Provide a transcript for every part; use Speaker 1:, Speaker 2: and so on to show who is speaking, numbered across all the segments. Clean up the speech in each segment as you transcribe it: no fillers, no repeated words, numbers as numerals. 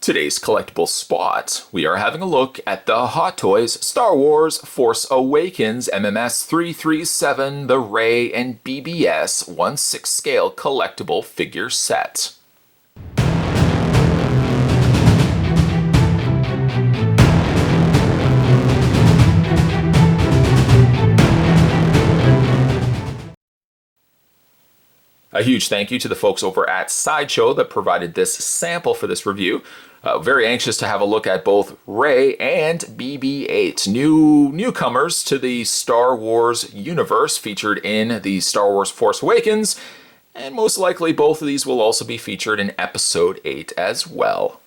Speaker 1: Today's collectible spot, we are having a look at the Hot Toys Star Wars Force Awakens MMS 337, the Rey and BBS 1/6 scale collectible figure set. A huge thank you to the folks over at Sideshow that provided this sample for this review. Very anxious to have a look at both Rey and BB-8, newcomers to the Star Wars universe featured in the Star Wars Force Awakens, and most likely both of these will also be featured in Episode 8 as well.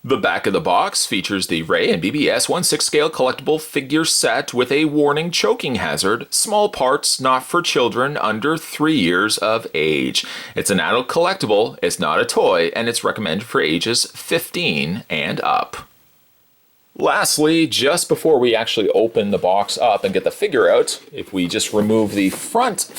Speaker 1: The back of the box features the Rey and BBS 1/6 scale collectible figure set with a warning choking hazard, small parts not for children under 3 years of age. It's an adult collectible, it's not a toy, and it's recommended for ages 15 and up. Lastly, just before we actually open the box up and get the figure out, if we just remove the front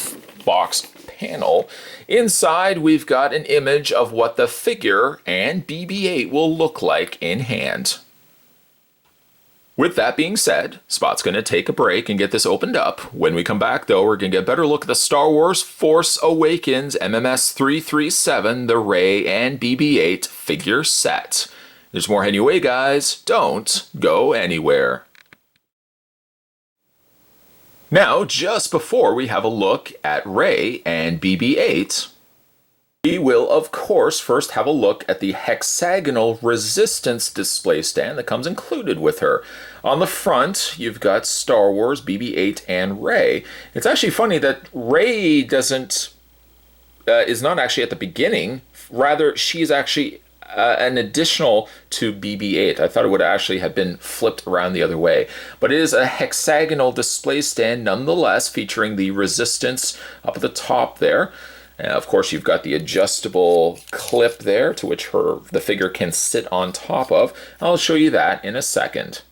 Speaker 1: box panel, inside we've got an image of what the figure and BB-8 will look like in hand. With that being said, Spot's going to take a break and get this opened up. When we come back though, we're going to get a better look at the Star Wars Force Awakens MMS 337, the Rey and BB-8 figure set. There's more heading away, guys. Don't go anywhere. Now, just before we have a look at Rey and BB-8, we will, of course, first have a look at the hexagonal resistance display stand that comes included with her. On the front, you've got Star Wars, BB-8, and Rey. It's actually funny that Rey is not actually at the beginning. Rather, she's actually an additional to BB-8. I thought it would actually have been flipped around the other way. But it is a hexagonal display stand nonetheless, featuring the resistance up at the top there. And of course, you've got the adjustable clip there to which the figure can sit on top of. I'll show you that in a second.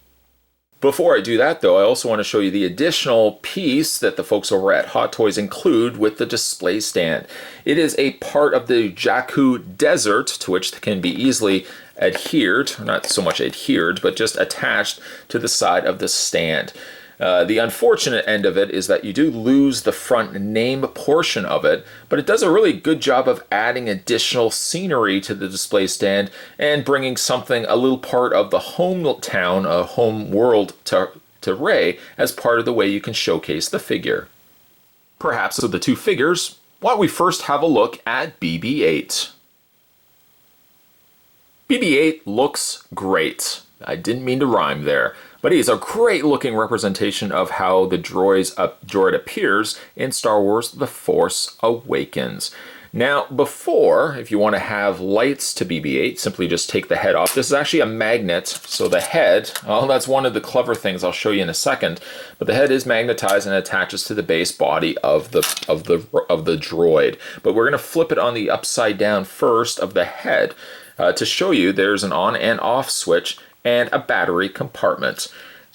Speaker 1: Before I do that though, I also want to show you the additional piece that the folks over at Hot Toys include with the display stand. It is a part of the Jakku Desert to which can be easily adhered, not so much adhered, but just attached to the side of the stand. The unfortunate end of it is that you do lose the front name portion of it, but it does a really good job of adding additional scenery to the display stand and bringing something, a little part of the hometown, a home world to Rey as part of the way you can showcase the figure. Perhaps of the two figures, why don't we first have a look at BB-8. BB-8 looks great. I didn't mean to rhyme there. But he is a great looking representation of how the droid appears in Star Wars The Force Awakens. Now, if you want to have lights to BB-8, simply just take the head off. This is actually a magnet, so the head, well, that's one of the clever things I'll show you in a second, but the head is magnetized and attaches to the base body of the droid. But we're going to flip it on the upside down first of the head to show you there's an on and off switch and a battery compartment.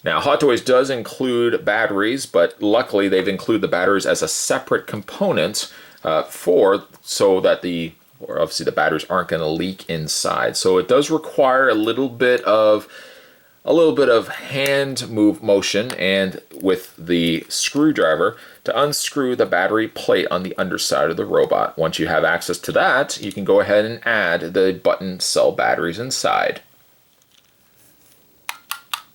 Speaker 1: Now, Hot Toys does include batteries, but luckily they've included the batteries as a separate component so that obviously the batteries aren't going to leak inside. So it does require a little bit of hand motion and with the screwdriver to unscrew the battery plate on the underside of the robot. Once you have access to that, you can go ahead and add the button cell batteries inside.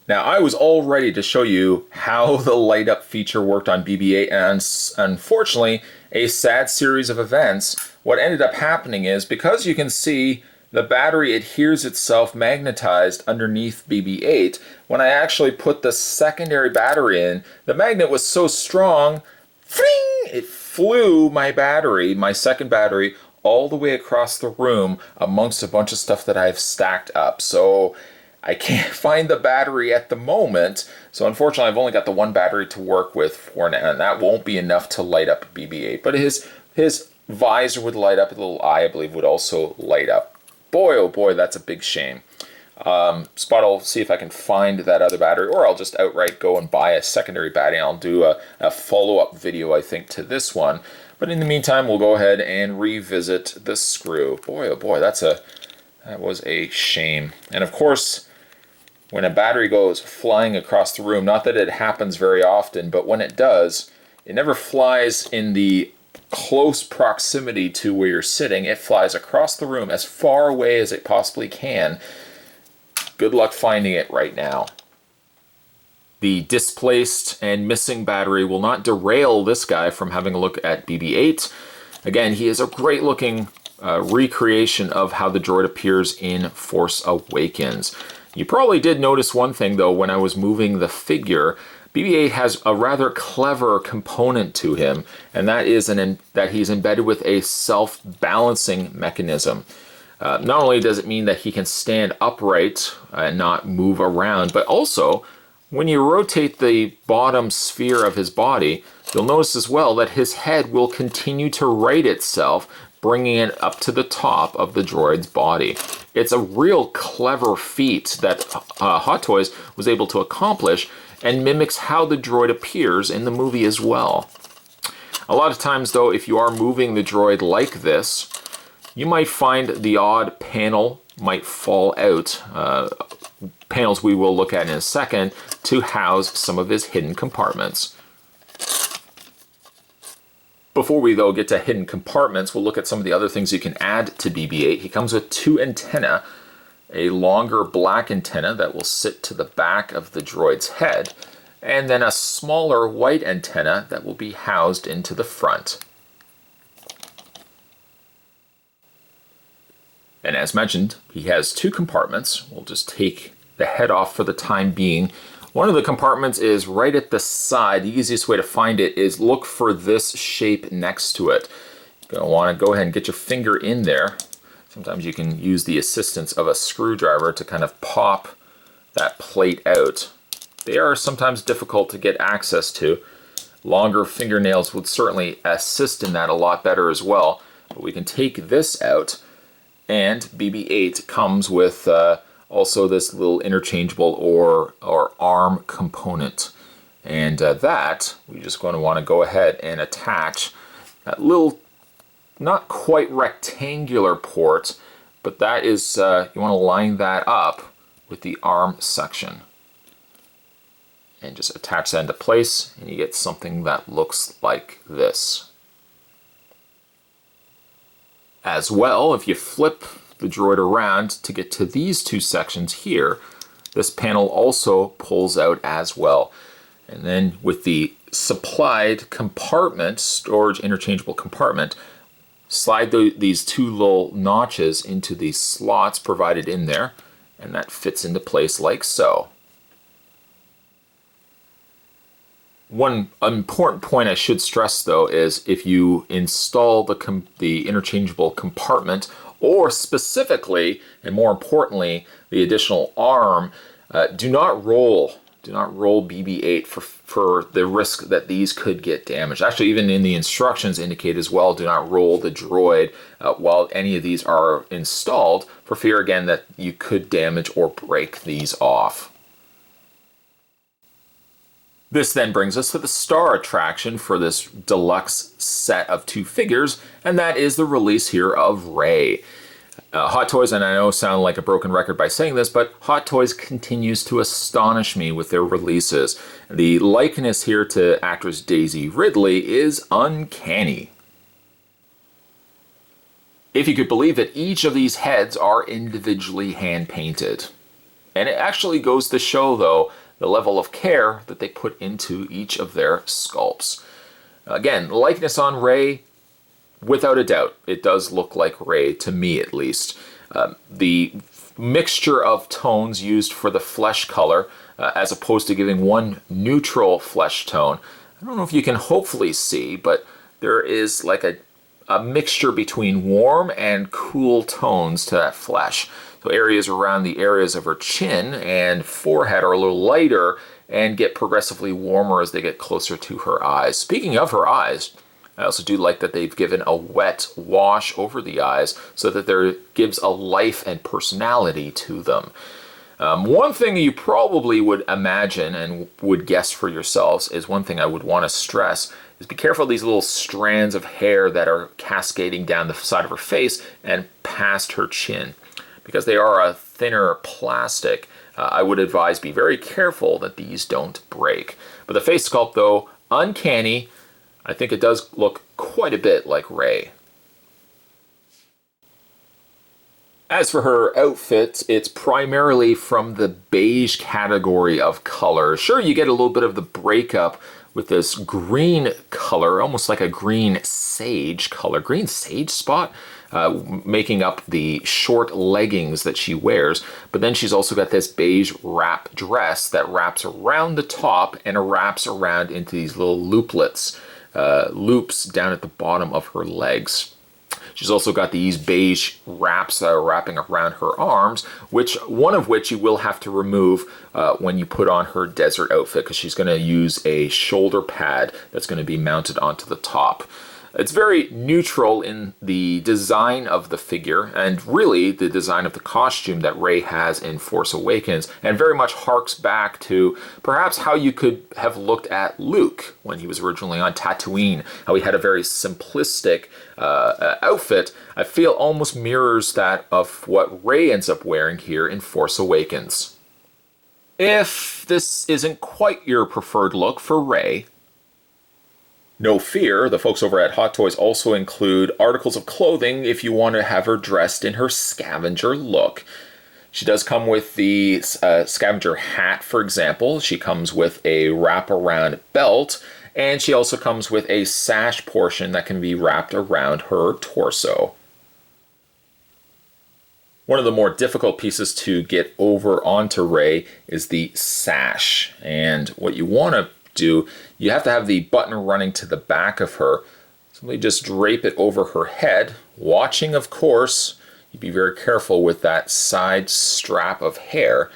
Speaker 1: Now, I was all ready to show you how the light up feature worked on BB-8, and unfortunately, a sad series of events. What ended up happening is, because you can see the battery adheres itself magnetized underneath BB-8, when I actually put the secondary battery in, the magnet was so strong, it flew my second battery, all the way across the room amongst a bunch of stuff that I've stacked up. So I can't find the battery at the moment, so unfortunately I've only got the one battery to work with for now, and that won't be enough to light up BB-8. But his visor would light up, the little eye I believe would also light up. Boy, oh boy, that's a big shame. Spot, I'll see if I can find that other battery, or I'll just outright go and buy a secondary battery, and I'll do a follow-up video, I think, to this one. But in the meantime, we'll go ahead and revisit the screw. Boy, oh boy, that's a That was a shame. And of course, when a battery goes flying across the room, not that it happens very often, but when it does, it never flies in the close proximity to where you're sitting. It flies across the room as far away as it possibly can. Good luck finding it right now. The displaced and missing battery will not derail this guy from having a look at BB-8. Again, he is a great looking recreation of how the droid appears in Force Awakens. You probably did notice one thing though when I was moving the figure. BB-8 has a rather clever component to him, and that is that he's embedded with a self-balancing mechanism. Not only does it mean that he can stand upright and not move around, but also when you rotate the bottom sphere of his body, you'll notice as well that his head will continue to right itself, bringing it up to the top of the droid's body. It's a real clever feat that Hot Toys was able to accomplish, and mimics how the droid appears in the movie as well. A lot of times though, if you are moving the droid like this, you might find the odd panel might fall out. Panels we will look at in a second to house some of his hidden compartments. Before we though get to hidden compartments, we'll look at some of the other things you can add to BB-8. He comes with 2 antennae, a longer black antenna that will sit to the back of the droid's head, and then a smaller white antenna that will be housed into the front. And as mentioned, he has 2 compartments. We'll just take the head off for the time being. One of the compartments is right at the side. The easiest way to find it is look for this shape next to it. You're going to want to go ahead and get your finger in there. Sometimes you can use the assistance of a screwdriver to kind of pop that plate out. They are sometimes difficult to get access to. Longer fingernails would certainly assist in that a lot better as well. But we can take this out, and BB-8 comes with also this little interchangeable or arm component. And that, we're just going to want to go ahead and attach that little, not quite rectangular port, but that is, you want to line that up with the arm section. And just attach that into place, and you get something that looks like this. As well, if you flip the droid around to get to these 2 sections here, this panel also pulls out as well. And then with the supplied compartment, storage interchangeable compartment, slide these 2 little notches into the slots provided in there, and that fits into place like so. One important point I should stress though is if you install the interchangeable compartment, or specifically, and more importantly, the additional arm, do not roll BB-8 for the risk that these could get damaged. Actually, even in the instructions indicate as well, do not roll the droid while any of these are installed, for fear again that you could damage or break these off. This then brings us to the star attraction for this deluxe set of 2 figures, and that is the release here of Rey. Hot Toys, and I know I sound like a broken record by saying this, but Hot Toys continues to astonish me with their releases. The likeness here to actress Daisy Ridley is uncanny. If you could believe it, each of these heads are individually hand-painted. And it actually goes to show, though, the level of care that they put into each of their sculpts. Again, likeness on Rey, without a doubt, it does look like Rey, to me at least. The mixture of tones used for the flesh color, as opposed to giving one neutral flesh tone, I don't know if you can hopefully see, but there is like a mixture between warm and cool tones to that flesh. So areas around the areas of her chin and forehead are a little lighter and get progressively warmer as they get closer to her eyes. Speaking of her eyes, I also do like that they've given a wet wash over the eyes so that there gives a life and personality to them. One thing you probably would imagine and would guess for yourselves is one thing I would want to stress is be careful of these little strands of hair that are cascading down the side of her face and past her chin. because they are a thinner plastic, I would advise be very careful that these don't break. But the face sculpt, though, uncanny. I think it does look quite a bit like Rey. As for her outfit, it's primarily from the beige category of color. Sure, you get a little bit of the breakup with this green color, almost like a green sage color, green sage spot, making up the short leggings that she wears. But then she's also got this beige wrap dress that wraps around the top and wraps around into these little looplets, loops down at the bottom of her legs. She's also got these beige wraps wrapping around her arms, one of which you will have to remove when you put on her desert outfit, because she's going to use a shoulder pad that's going to be mounted onto the top. It's very neutral in the design of the figure, and really the design of the costume that Rey has in Force Awakens, and very much harks back to perhaps how you could have looked at Luke when he was originally on Tatooine, how he had a very simplistic outfit. I feel almost mirrors that of what Rey ends up wearing here in Force Awakens. If this isn't quite your preferred look for Rey, no fear, the folks over at Hot Toys also include articles of clothing if you want to have her dressed in her scavenger look. She does come with the scavenger hat, for example. She comes with a wraparound belt, and she also comes with a sash portion that can be wrapped around her torso. One of the more difficult pieces to get over onto Rey is the sash, and what you want to do, you have to have the button running to the back of her. Simply just drape it over her head, watching, of course, you be very careful with that side strap of hair,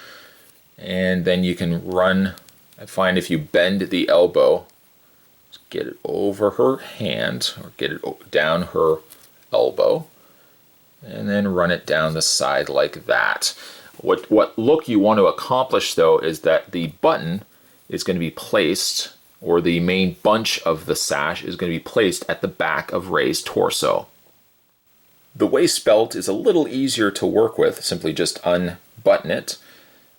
Speaker 1: and then you can run. I find if you bend the elbow, get it over her hand, or get it down her elbow, and then run it down the side like that. What look you want to accomplish, though, is that the button is going to be placed, or the main bunch of the sash is going to be placed at the back of Rey's torso. The waist belt is a little easier to work with. Simply just unbutton it,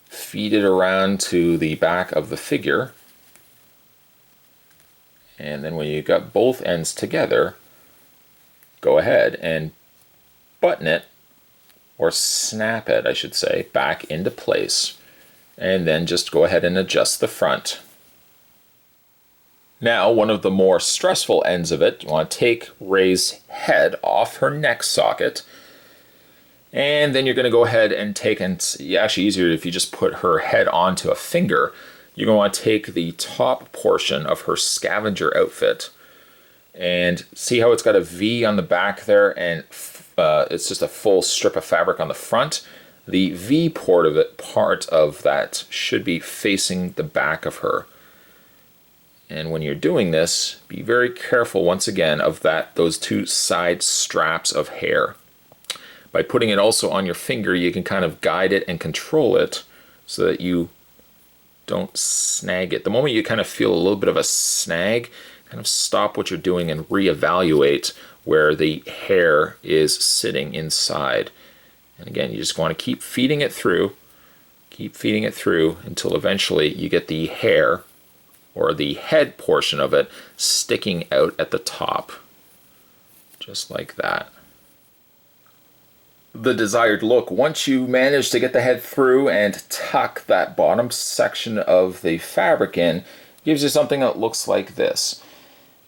Speaker 1: feed it around to the back of the figure, and then when you got both ends together, go ahead and button it, or snap it, I should say, back into place. And then just go ahead and adjust the front. Now, one of the more stressful ends of it, you want to take Rey's head off her neck socket, and then you're going to go ahead and take, and it's actually easier if you just put her head onto a finger. You're going to want to take the top portion of her scavenger outfit, and see how it's got a V on the back there, and it's just a full strip of fabric on the front. The V part of that should be facing the back of her. And when you're doing this, be very careful once again of those two side straps of hair. By putting it also on your finger, you can kind of guide it and control it so that you don't snag it. The moment you kind of feel a little bit of a snag, kind of stop what you're doing and reevaluate where the hair is sitting inside. And again, you just want to keep feeding it through until eventually you get the hair, or the head portion of it, sticking out at the top. Just like that. The desired look, once you manage to get the head through and tuck that bottom section of the fabric in, gives you something that looks like this.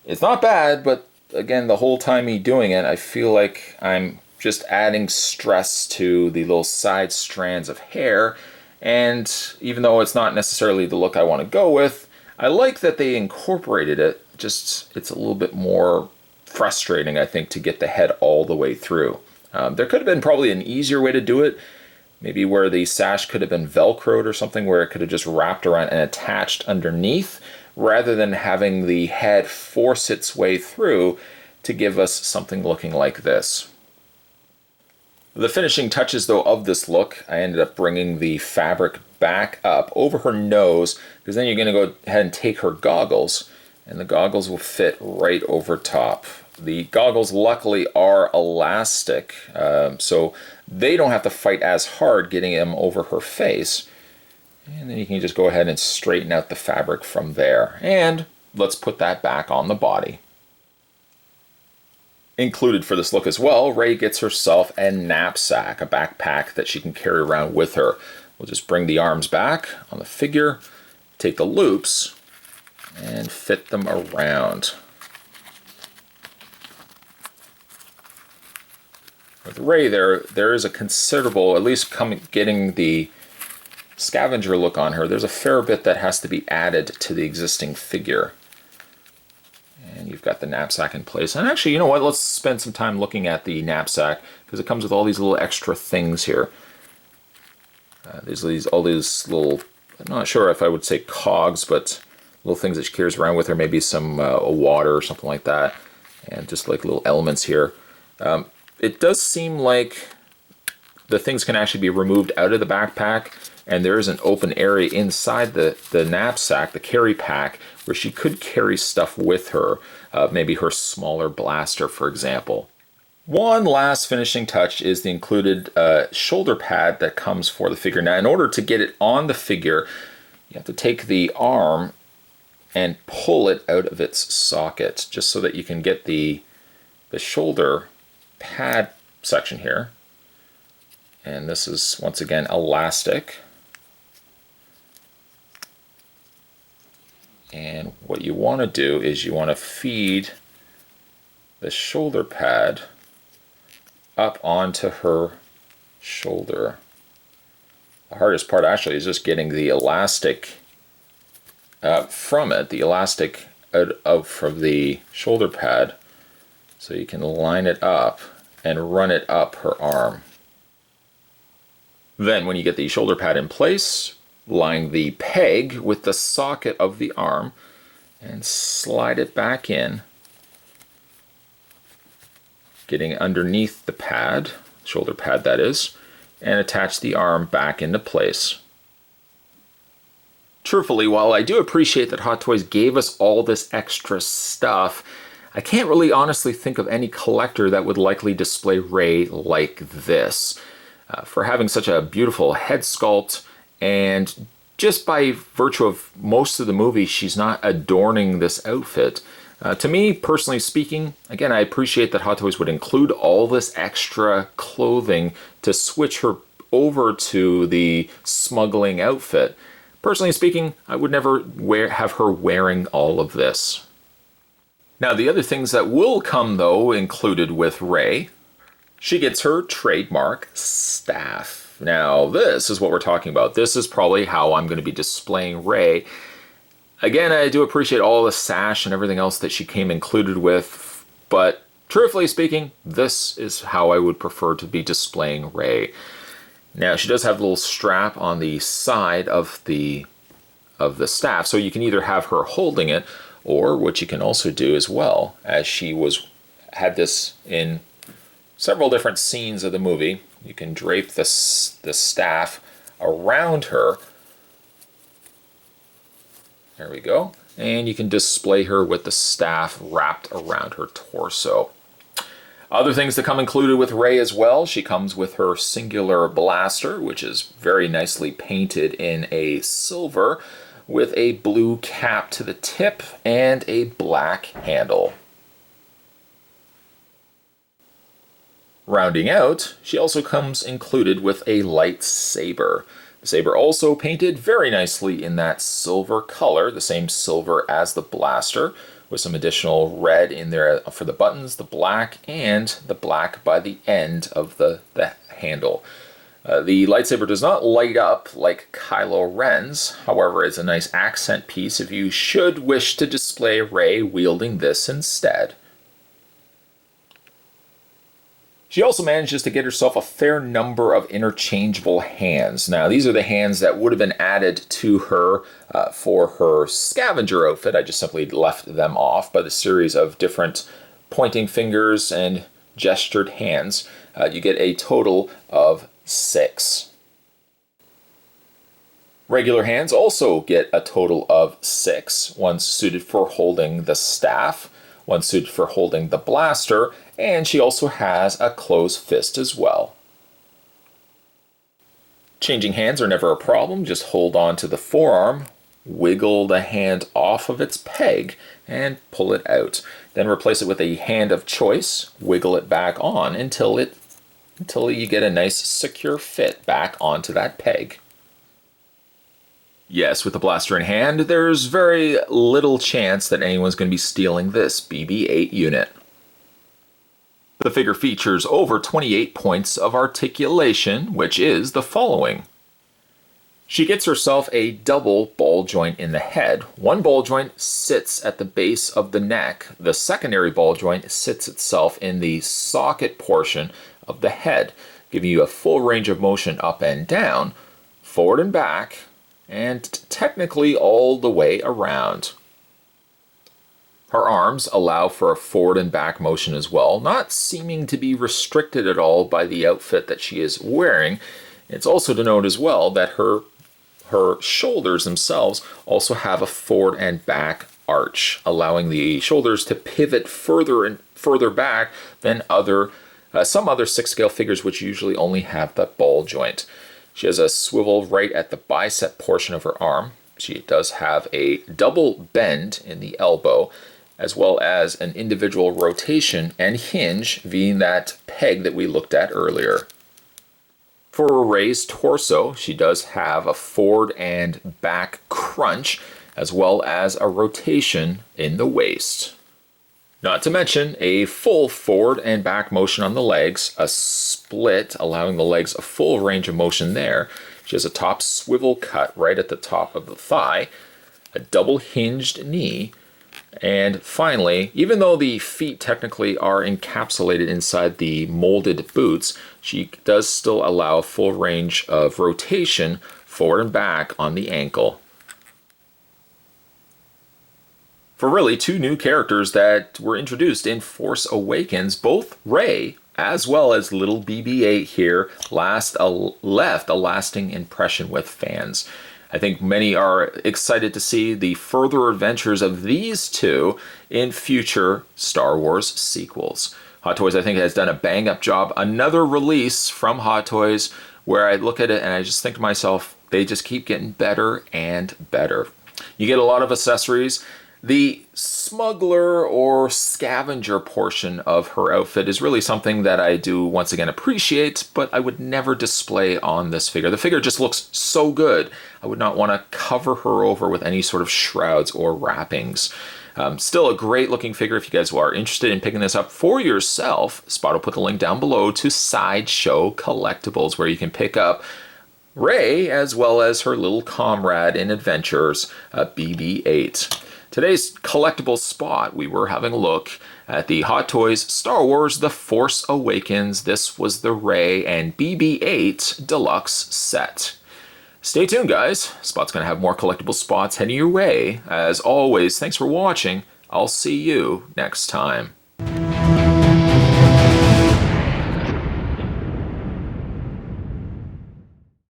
Speaker 1: It's not bad, but again, the whole time me doing it, I feel like I'm just adding stress to the little side strands of hair, and even though it's not necessarily the look I want to go with, I like that they incorporated it. Just, it's a little bit more frustrating, I think, to get the head all the way through. There could have been probably an easier way to do it, maybe where the sash could have been velcroed or something, where it could have just wrapped around and attached underneath, rather than having the head force its way through to give us something looking like this. The finishing touches, though, of this look, I ended up bringing the fabric back up over her nose, because then you're going to go ahead and take her goggles and the goggles will fit right over top. The goggles luckily are elastic, so they don't have to fight as hard getting them over her face. And then you can just go ahead and straighten out the fabric from there. And let's put that back on the body. Included for this look as well, Rey gets herself a knapsack, a backpack that she can carry around with her. We'll just bring the arms back on the figure, take the loops, and fit them around. With Rey there is a considerable, at least getting the scavenger look on her, there's a fair bit that has to be added to the existing figure. And you've got the knapsack in place. And actually, you know what? Let's spend some time looking at the knapsack because it comes with all these little extra things here. There's all these little, I'm not sure if I would say cogs, but little things that she carries around with her, maybe some water or something like that. And just like little elements here. It does seem like the things can actually be removed out of the backpack, and there is an open area inside the knapsack, the carry pack, where she could carry stuff with her, maybe her smaller blaster, for example. One last finishing touch is the included shoulder pad that comes for the figure. Now, in order to get it on the figure, you have to take the arm and pull it out of its socket, just so that you can get the shoulder pad section here. And this is, once again, elastic. And what you want to do is you want to feed the shoulder pad up onto her shoulder. The hardest part actually is just getting the elastic from it, the elastic out from the shoulder pad, so you can line it up and run it up her arm. Then when you get the shoulder pad in place, line the peg with the socket of the arm and slide it back in, getting underneath the pad, shoulder pad that is, and attach the arm back into place. Truthfully, while I do appreciate that Hot Toys gave us all this extra stuff, I can't really honestly think of any collector that would likely display Rey like this. For having such a beautiful head sculpt, and just by virtue of most of the movie, she's not adorning this outfit. To me, personally speaking, again, I appreciate that Hot Toys would include all this extra clothing to switch her over to the smuggling outfit. Personally speaking, I would never have her wearing all of this. Now, the other things that will come, though, included with Rey, she gets her trademark staff. Now, this is what we're talking about. This is probably how I'm going to be displaying Rey. Again, I do appreciate all the sash and everything else that she came included with, but truthfully speaking, this is how I would prefer to be displaying Rey. Now, she does have a little strap on the side of the staff, so you can either have her holding it, or what you can also do as well, as she had this in several different scenes of the movie, you can drape the staff around her. There we go. And you can display her with the staff wrapped around her torso. Other things that come included with Rey as well, she comes with her singular blaster, which is very nicely painted in a silver, with a blue cap to the tip and a black handle. Rounding out, she also comes included with a lightsaber. The saber also painted very nicely in that silver color, the same silver as the blaster, with some additional red in there for the buttons, the black, and the black by the end of the handle. The lightsaber does not light up like Kylo Ren's, however, it's a nice accent piece if you should wish to display Rey wielding this instead. She also manages to get herself a fair number of interchangeable hands. Now, these are the hands that would have been added to her for her scavenger outfit. I just simply left them off by the series of different pointing fingers and gestured hands. You get a total of 6. Regular hands also get a total of 6. One suited for holding the staff, one suited for holding the blaster, and she also has a closed fist as well. Changing hands are never a problem. Just hold on to the forearm, wiggle the hand off of its peg, and pull it out. Then replace it with a hand of choice, wiggle it back on until you get a nice secure fit back onto that peg. Yes, with the blaster in hand, there's very little chance that anyone's going to be stealing this BB-8 unit. The figure features over 28 points of articulation, which is the following. She gets herself a double ball joint in the head. One ball joint sits at the base of the neck. The secondary ball joint sits itself in the socket portion of the head, giving you a full range of motion up and down, forward and back, and technically all the way around. Her arms allow for a forward and back motion as well, not seeming to be restricted at all by the outfit that she is wearing. It's also to note as well that her shoulders themselves also have a forward and back arch, allowing the shoulders to pivot further and further back than some other 6-scale figures, which usually only have the ball joint. She has a swivel right at the bicep portion of her arm. She does have a double bend in the elbow, as well as an individual rotation and hinge via that peg that we looked at earlier. For Rey's torso, she does have a forward and back crunch, as well as a rotation in the waist. Not to mention a full forward and back motion on the legs, a split allowing the legs a full range of motion there. She has a top swivel cut right at the top of the thigh, a double hinged knee, and finally, even though the feet technically are encapsulated inside the molded boots, she does still allow a full range of rotation forward and back on the ankle. For really 2 new characters that were introduced in Force Awakens, both Rey as well as little BB-8 here left a lasting impression with fans. I think many are excited to see the further adventures of these 2 in future Star Wars sequels. Hot Toys, I think, has done a bang-up job. Another release from Hot Toys where I look at it and I just think to myself, they just keep getting better and better. You get a lot of accessories. The smuggler or scavenger portion of her outfit is really something that I do once again appreciate, but I would never display on this figure. The figure just looks so good. I would not want to cover her over with any sort of shrouds or wrappings. Still a great looking figure. If you guys are interested in picking this up for yourself, Spot will put the link down below to Sideshow Collectibles, where you can pick up Rey as well as her little comrade in adventures, BB-8. Today's collectible spot, we were having a look at the Hot Toys Star Wars The Force Awakens. This was the Rey and BB-8 deluxe set. Stay tuned, guys. Spot's going to have more collectible spots heading your way. As always, thanks for watching. I'll see you next time.